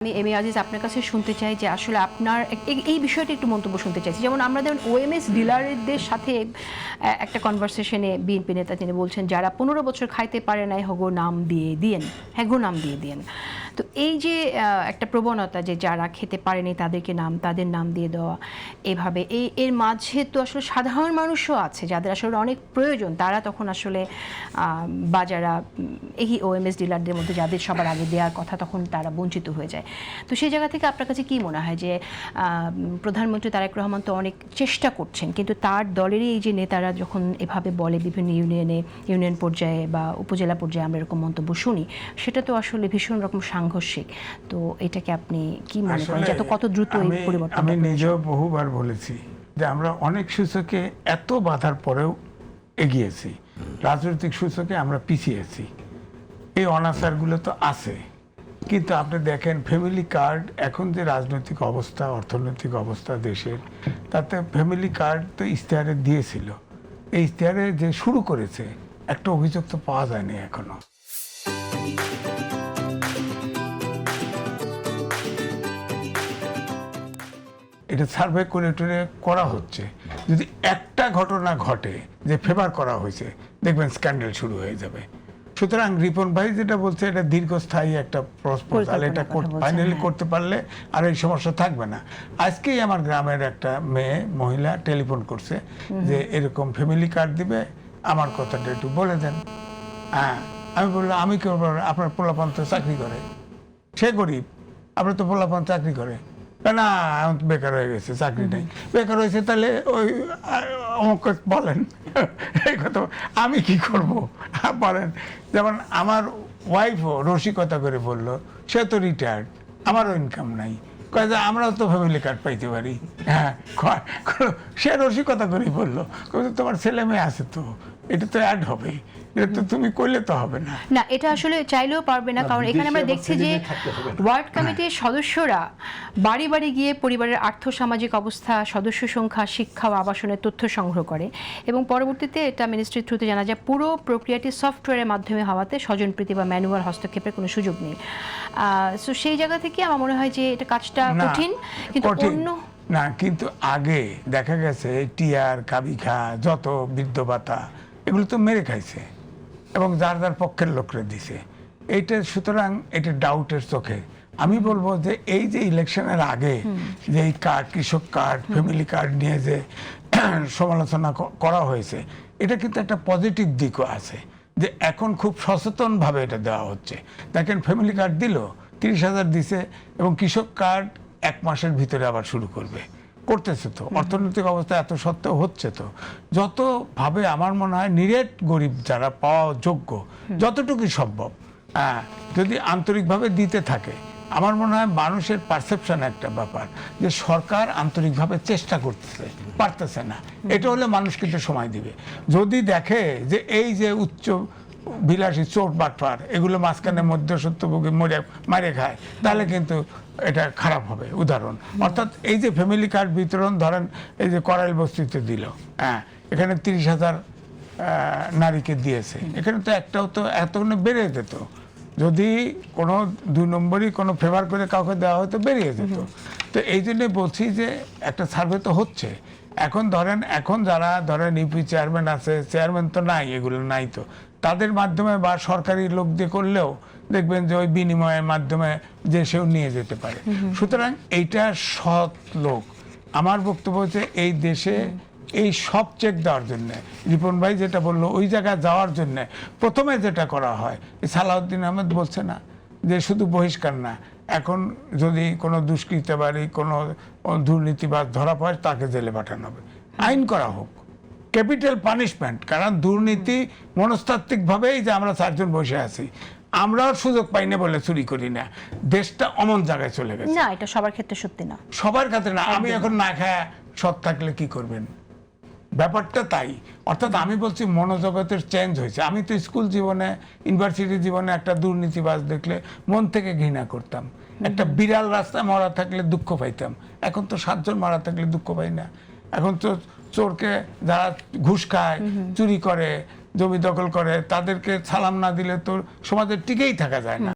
আমি M A Aziz আপনার কাছে শুনতে চাই যে আসলে আপনার এই বিষয়টা একটু মন্তব্য শুনতে চাইছি। যেমন আমরা যেমন ওএমএস ডিলারদের সাথে একটা কনভারসেশনে বিএনপি নেতা তিনি বলছেন যারা 15 বছর খাইতে পারে নাই হগো নাম দিয়ে দিয়েন, হ্যাগো নাম দিয়ে দিয়েন। তো এই যে একটা প্রবণতা যে যারা খেতে পারেনি তাদেরকে তাদের নাম দিয়ে দেওয়া এভাবে এর মাঝে তো আসলে সাধারণ মানুষও আছে যাদের আসলে অনেক প্রয়োজন, তারা তখন আসলে বা যারা এই ওএমএস ডিলারদের মধ্যে যাদের সবার আগে দেওয়ার কথা তখন তারা বঞ্চিত হয়ে যায়। তো সেই জায়গা থেকে আপনার কাছে কি মনে হয় যে প্রধানমন্ত্রী তারেক রহমান তো অনেক চেষ্টা করছেন, কিন্তু তার দলেরই এই যে নেতারা যখন এভাবে বলে বিভিন্ন ইউনিয়ন পর্যায়ে বা উপজেলা পর্যায়ে আমরা এরকম মন্তব্য শুনি, সেটা তো আসলে ভীষণ রকম সাংঘর্ষিক। তো এটাকে আপনি কি মনে করেন যে কত দ্রুত এই পরিবর্তন? আমি নিজেও বহুবার বলেছি যে আমরা অনেক সূচকে এত বাধার পরেও এগিয়েছি, রাজনৈতিক সূচকে আমরা পিছিয়েছি। এই অনাচারগুলো তো আছে, কিন্তু আপনি দেখেন ফ্যামিলি কার্ড এখন যে রাজনৈতিক অবস্থা, অর্থনৈতিক অবস্থা দেশের, তাতে ফ্যামিলি কার্ড তো ইশতেহারে দিয়েছিল। এই ইশতেহারে যে শুরু করেছে একটা অভিযোগ তো পাওয়া যায়নি এখনো। এটা সার্ভে করে করা হচ্ছে। যদি একটা ঘটনা ঘটে যে ফেভার করা হয়েছে, দেখবেন স্ক্যান্ডাল শুরু হয়ে যাবে। সুতরাং রিপন ভাই যেটা বলছে এটা দীর্ঘস্থায়ী একটা প্রপোজাল, এটা ফাইনালি করতে পারলে আর এই সমস্যা থাকবে না। আজকেই আমার গ্রামের একটা মহিলা টেলিফোন করছে যে এরকম ফ্যামিলি কার্ড দিবে, আমার কথাটা একটু বলে দেন। হ্যাঁ, আমি বললাম আমি কেউ, আপনার পোলাপান তো চাকরি করে, সে গরিব, আপনার তো পোলাপান চাকরি করে না, বেকার হয়ে গেছে, চাকরি নেই, বেকার হয়েছে, তাহলে ওই আমাকে বলেন এই কথা আমি কি করব বলেন। যেমন আমার ওয়াইফও রসিকতা করে বলল, সে তো রিটায়ার্ড, আমারও ইনকাম নাই, কয়ে যে আমরাও তো ফ্যামিলি কার্ড পাইতে পারি। হ্যাঁ, সে রসিকতা করেই বললো, তোমার ছেলে মেয়ে আছে তো, এটা তো অ্যাড হবে, এটা তো তুমি করলে তো হবে না। না, এটা আসলে চাইলেও পারবে না, কারণ এখানে আমরা দেখছি যে ওয়ার্ড কমিটির সদস্যরা বাড়ি বাড়ি গিয়ে পরিবারের আর্থসামাজিক অবস্থা, সদস্য সংখ্যা, শিক্ষা ও আবাসনের তথ্য সংগ্রহ করে এবং পরবর্তীতে এটা মিনিস্ট্রির থ্রুতে জানা যায় পুরো প্রক্রিয়াটি সফটওয়্যারের মাধ্যমে হওয়াতে স্বজনপ্রীতি বা ম্যানুয়াল হস্তক্ষেপের কোনো সুযোগ নেই। সো সেই জায়গা থেকে আমার মনে হয় যে এটা কাজটা কঠিন, কিন্তু অন্য না, কিন্তু আগে দেখা গেছে টিআর, কাবিখা, যত বৃদ্ধ ভাতা এগুলো তো মেরে খাইছে এবং যার যার পক্ষের লোকরা দিছে এইটা। সুতরাং এটা ডাউটের চোখে আমি বলবো যে এই যে ইলেকশনের আগে যে এই কার্ড, কৃষক কার্ড, ফ্যামিলি কার্ড নিয়ে যে সমালোচনা করা হয়েছে, এটা কিন্তু একটা পজিটিভ দিকও আছে যে এখন খুব সচেতনভাবে এটা দেওয়া হচ্ছে। দেখেন ফ্যামিলি কার্ড দিল, 30,000 দিছে, এবং কৃষক কার্ড 1 মাসের ভিতরে আবার শুরু করতেছে তো, অর্থনৈতিক অবস্থা এত সত্ত্বেও হচ্ছে তো। যতভাবে আমার মনে হয় নিরেট গরিব যারা পাওয়া যোগ্য, যতটুকুই সম্ভব, যদি আন্তরিকভাবে দিতে থাকে, আমার মনে হয় মানুষের পারসেপশন একটা ব্যাপার যে সরকার আন্তরিকভাবে চেষ্টা করতেছে, পারতেছে না, এটা হলে মানুষ কিন্তু সময় দিবে। যদি দেখে যে এই যে উচ্চ বিলাসী চোট বাটপার এগুলো মাঝখানে মধ্যসত্ত্বভোগী মারে খায়, তাহলে কিন্তু এটা খারাপ হবে। উদাহরণ অর্থাৎ এই যে ফ্যামিলি কার্ড বিতরণ, ধরেন এই যে করাইল বস্তিতে দিল, এখানে 30,000 নারীকে দিয়েছে, এখানে তো একটাও তো এতক্ষণে বেড়ে যেত। যদি কোনো 2 নম্বরই কোনো ফেভার করে কাউকে দেওয়া হয়তো বেরিয়ে যেত। তো এই জন্যে বলছি যে একটা সার্ভে তো হচ্ছে। এখন যারা ইউপি চেয়ারম্যান আছে, চেয়ারম্যান তো নাই, এগুলো নাই, তো তাদের মাধ্যমে বা সরকারি লোক দিয়ে করলেও দেখবেন যে ওই বিনিময়ের মাধ্যমে যে সেও নিয়ে যেতে পারে। সুতরাং এইটা সৎ লোক। আমার বক্তব্য হচ্ছে এই দেশে এই সব চেক দেওয়ার জন্য, রিপন ভাই যেটা বললো, ওই জায়গায় যাওয়ার জন্য প্রথমে যেটা করা হয়, সালাউদ্দিন আহমেদ বলছে না যে শুধু বহিষ্কার না, এখন যদি কোনো দুষ্কৃতকারী, কোনো দুর্নীতিবাজ ধরা পড়ে তাকে জেলে পাঠানো হবে, আইন করা হোক, ক্যাপিটাল পানিশমেন্ট। কারণ দুর্নীতি মনস্তাত্ত্বিকভাবেই যে আমরা 4 জন বসে আছি, আমরাও সুযোগ পাই না বলে চুরি করি না, দেশটা অমন জায়গায় চলে গেছে। না, এটা সবার ক্ষেত্রে সত্যি না, সবার ক্ষেত্রে না। আমি এখন না খায় সৎ থাকলে কি করবেন, ব্যাপারটা তাই। অর্থাৎ আমি বলছি মনোজগতের চেঞ্জ হয়েছে। আমি তো স্কুল জীবনে, ইউনিভার্সিটি জীবনে একটা দুর্নীতিবাজ দেখলে মন থেকে ঘৃণা করতাম, একটা বিড়াল রাস্তায় মারা থাকলে দুঃখ পাইতাম। এখন তো 7 জন মারা থাকলে দুঃখ পাই না। এখন তো চোরকে যারা ঘুষ খায়, চুরি করে, জমি দখল করে, তাদেরকে সালাম না দিলে তো সমাজে টিকেই থাকা যায় না।